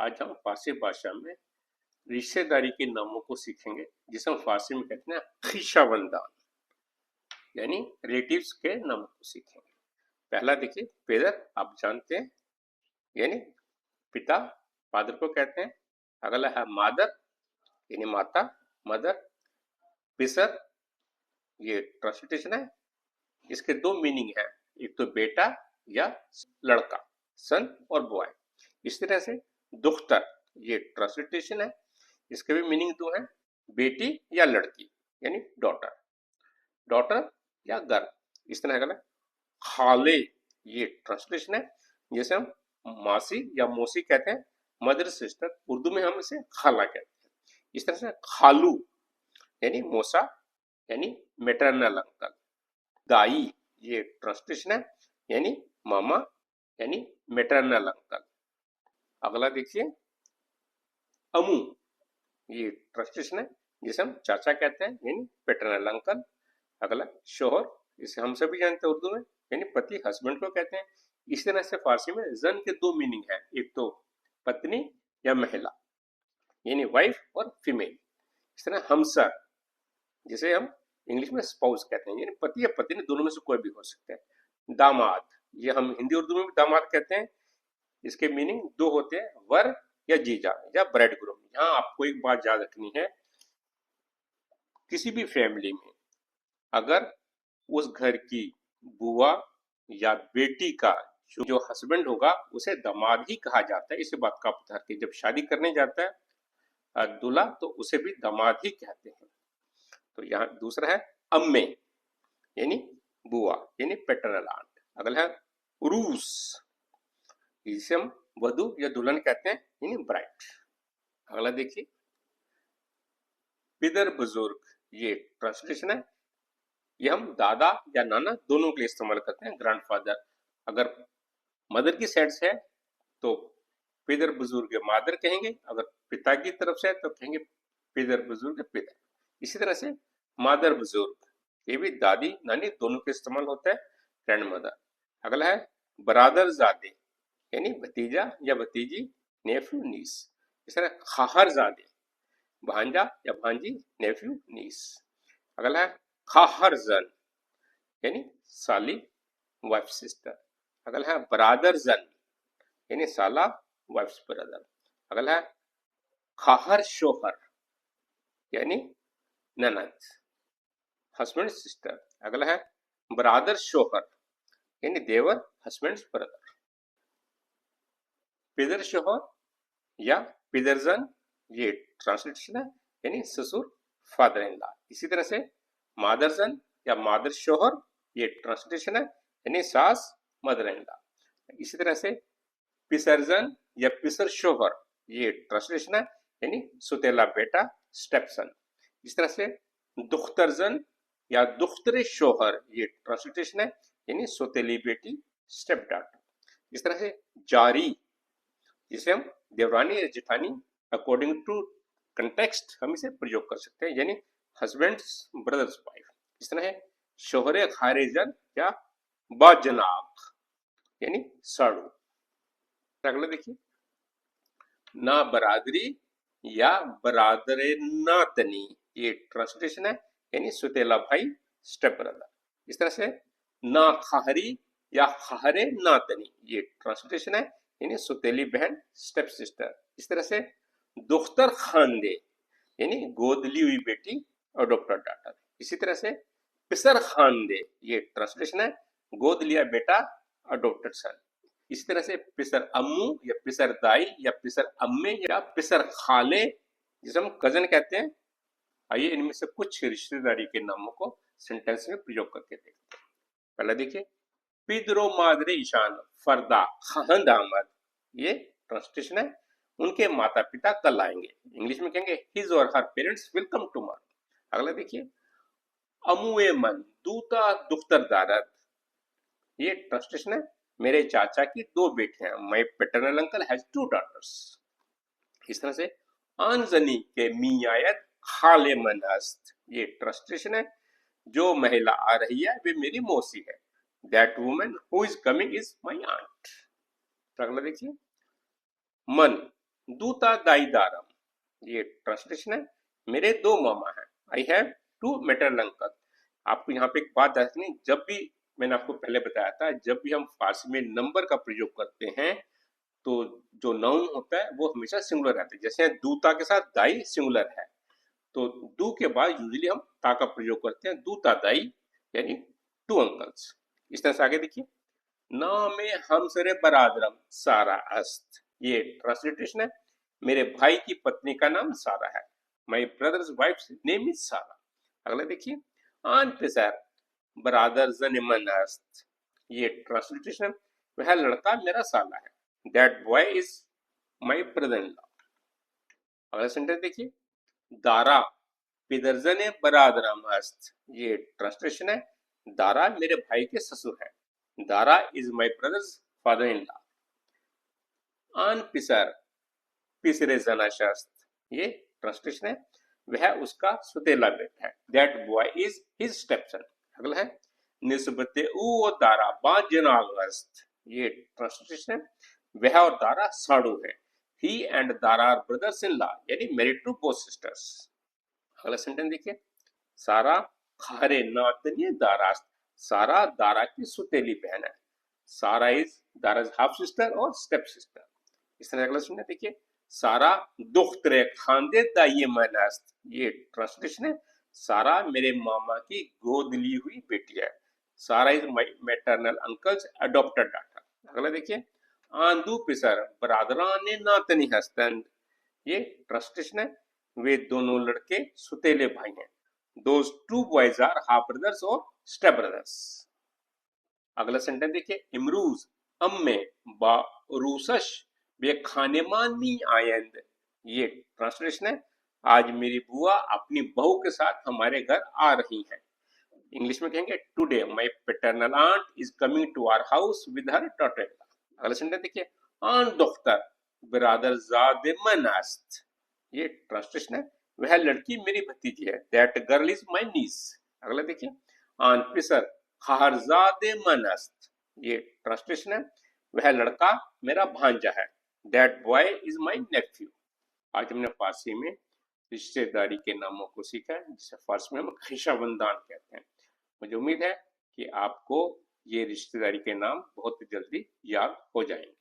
आज हम फारसी भाषा में रिश्तेदारी के नामों को सीखेंगे, जिसे हम फारसी में कहते हैं खिशावंदान, यानी रिलेटिव्स के नामों को सीखेंगे। पहला देखिए, पेदर, आप जानते हैं, यानी पिता, फादर को कहते हैं। अगला है मादर, यानी माता, मदर। पिसर, ये ट्रांसलेशन है, इसके दो मीनिंग है, एक तो बेटा या लड़का, सन और बॉय। इस तरह से दुख्तर, ये ट्रांसलेशन है, इसके भी मीनिंग दो है, बेटी या लड़की, यानी डॉटर, डॉटर या गर्ल। इस तरह का खाले, ये ट्रांसलेशन है, जैसे हम मासी या मौसी कहते हैं, मदर सिस्टर, उर्दू में हम इसे खाला कहते हैं। इस तरह से खालू, यानी मौसा, यानी मेटरनल अंकल। दाई, ये ट्रांसलेशन है, यानी मामा, यानी मेटरनल अंकल। अगला देखिए, अमू, ये ट्रांसलेशन है, जिसे हम चाचा कहते हैं, यानी पेटर्नल अंकल। अगला शोहर, इसे हम सभी जानते हैं उर्दू में, यानी पति, हस्बैंड को कहते हैं। इस तरह से फारसी में जन के दो मीनिंग है, एक तो पत्नी या महिला, यानी वाइफ और फीमेल। इस तरह हमसर, जिसे हम इंग्लिश में स्पाउस कहते हैं, यानी पति या पत्नी, दोनों में से कोई भी हो सकते हैं। दामाद, ये हम हिंदी उर्दू में भी दामाद कहते हैं। इसके मीनिंग दो होते हैं, वर या जीजा या ब्राइड ग्रूम। यहाँ आपको एक बात याद रखनी है, किसी भी फैमिली में अगर उस घर की बुआ या बेटी का जो हस्बैंड होगा उसे दामाद ही कहा जाता है। इसी बात का आप ध्यान रखिए, जब शादी करने जाता है दूल्हा, तो उसे भी दामाद ही कहते हैं। तो यहाँ दूसरा है अम्मे, यानी बुआ, यानी पेटर्नल आंट। अगला है उरूस, इसे हम वधु या दुल्हन कहते हैं, यानी ब्राइड। अगला देखिए, पिदर बुजुर्ग, ये ट्रांसलेशन है, ये हम दादा या नाना दोनों के लिए इस्तेमाल करते हैं। ग्रैंडफादर, अगर मदर की साइड से है तो पिदर बुजुर्ग मादर कहेंगे, अगर पिता की तरफ से है तो कहेंगे पिदर बुजुर्ग पिदर। इसी तरह से मादर बुजुर्ग, ये भी दादी नानी दोनों के इस्तेमाल होता है, ग्रैंड मदर। अगला है बरादर जादे, यानी भतीजा या भतीजी, नेफ्यू नीस। इस तरह खाहर जादे, भांजा या भांजी, नेफ्यू नीस। अगला है खाहर जन, यानी साली, वाइफ सिस्टर। अगला है बरादर जन, यानी साला, वाइफ ब्रदर। अगला है खाहर शोहर, यानी ननद, हस्बैंड सिस्टर। अगला है बरादर शोहर, यानी देवर, हस्बैंड ब्रदर। पिदर शोहर या पिदरजन, ये ट्रांसलेशन है, यानी ससुर, फादर इन लॉ। इसी तरह से मादरजन या मादर शोहर, ये ट्रांसलेशन है, यानी सास, मदर इन लॉ। इसी तरह से पिसरजन या पिसर शोहर, ये ट्रांसलेशन है, यानी सुतेला बेटा, स्टेपसन। इस तरह से दुख्तरजन या दुख्तरे शोहर, ये ट्रांसलेशन है, यानी सोतेली बेटी, स्टेप डॉटर। इस तरह से जारी, जिसे हम देवरानी या जेठानी, अकॉर्डिंग टू कंटेक्स्ट हम इसे प्रयोग कर सकते हैं, यानी हस्बैंड ब्रदर्स वाइफ। इस तरह है शोहरे खारिजन या बाजनाब, यानी साड़ू। अगला देखिए, ना बरादरी या बरादरे नातनी, ये ट्रांसलेशन है, यानी सुतेला भाई, स्टेप ब्रदर। इस तरह से ना खाहरी या खाहरे नातनी, ये ट्रांसलेशन है, यानी सुतेली बहन, स्टेप सिस्टर। इस तरह से दुख्तर खानदे, यानी गोद ली हुई बेटी, अडॉप्टेड डॉटर। इसी तरह से पिसर खानदे, ये ट्रांसलेशन है, गोद लिया बेटा, अडॉप्टेड सन। इसी तरह से पिसर अम्मू या पिसर दाई या पिसर अम्मे या पिसर खाले, जिसे हम कजन कहते हैं। आइए इनमें से कुछ रिश्तेदारी के नामों को सेंटेंस में प्रयोग करके देखते हैं। पहला देखिए, पिदरो मादरे ईशान फरदा खाहन दामद, ये ट्रांसलेशन है, उनके माता पिता कल आएंगे। इंग्लिश में कहेंगे हिज और हर पेरेंट्स विल कम टुमारो। अगला देखिए, अमुए मन दूता दुख्तर दारद, ये ट्रांसलेशन है, मेरे चाचा की दो बेटे हैं, my paternal uncle has two daughters. इस तरह से आनजनी के मियायत खाले मन हस्त, ये ट्रांसलेशन है, जो महिला आ रही है वे मेरी मौसी है। That woman who is coming is my aunt. अगला देखिए, मन दूता दाई दारम, ये ट्रांसलेशन है, मेरे दो मामा हैं। I have two maternal uncle. आपको यहाँ पे एक बात रखनी, जब भी मैंने आपको पहले बताया था, जब भी हम फारसी में नंबर का प्रयोग करते हैं तो जो नाउन होता है वो हमेशा सिंगुलर रहता है। जैसे दूता के साथ दाई सिंगुलर है, तो दू के बाद यूजुअली हम ता का प्रयोग करते हैं, दूता दाई यानी टू अंकल्स। इस तरह से आगे देखिए, नामे हमसरे बरादरम सारा अस्त, ये ट्रांसलिटेशन है, मेरे भाई की पत्नी का नाम सारा है। माई ब्रदर्स वाइफ नेम इज सारा। अगला देखिए, आन पिसर ब्रादर जनिमन अस्त, ये ट्रांसलिटेशन है, वह लड़का मेरा साला है। That boy is my brother in law. अगला सेंटेंस देखिए, दारा पिदरजन बरादरम अस्त, ये ट्रांसलेशन है, दारा मेरे भाई के ससुर है। Dara is my brothers father in law. आन पिसर पिसरे जनाशस्त, ये ट्रांसलेशन है, वह उसका सुतेला बेटा है। That boy is his stepson. अगला है, निस्बते उ दारा बाजनागस्त, ये ट्रांसलेशन है, वह और दारा साड़ू है। He and Dara are brothers in law, यानी मैरिड टू बोथ सिस्टर्स। अगला सेंटेंस देखिए, सारा खारे नातनी दारास्त, सारा दारा की सुतेली बहन है। Sara is Daraz half sister और स्टेप सिस्टर। इस तरह अगला सेंटेंस देखिए, सारा दुख्तरे खानदे दाइये मनास्त, ये ट्रांसलेशन है, सारा मेरे मामा की गोद ली हुई बेटी है। Sara is my maternal uncle's adopted daughter. अगला देखिए, आंदू पिसर बरादरान नातनी हस्तंद, ये ट्रांसलेशन है, वे दोनों लड़के सुतेले भाई हैं। Those two boys are half brothers और स्टेप ब्रदर्स। अगला सेंटेंस देखिए, इमरूज अम्मे बारूसश वे खानेमानी आयंद, ये ट्रांसलेशन है, आज मेरी बुआ अपनी बहू के साथ हमारे घर आ रही हैं। इंग्लिश में कहेंगे, today my paternal aunt is coming to our house with her daughter. अगला सेंटेंस देखिए, आन दोख्तर ब्रादर जादे मनास्त, ये ट्रांसलेशन है, वह लड़की मेरी भतीजी है। That girl is my niece. अगला देखिए, आन पिसर खारजादे मनस्त, ये ट्रांसलेशन है, वह लड़का मेरा भांजा है। That boy is my Neiphiu. आज हमने फारसी में रिश्तेदारी के नामों को सीखा है, जिसे फारसी में हम खिशाबंदान कहते हैं। मुझे उम्मीद है कि आपको ये रिश्तेदारी के नाम बहुत जल्दी याद हो जाएंगे।